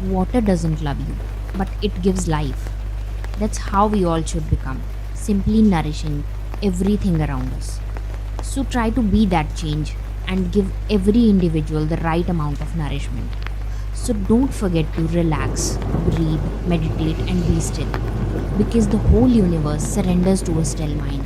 Water doesn't love you, but it gives life. That's how we all should become, simply nourishing everything around us. So try to be that change and give every individual the right amount of nourishment. So don't forget to relax, breathe, meditate, and be still because the whole universe surrenders to a still mind.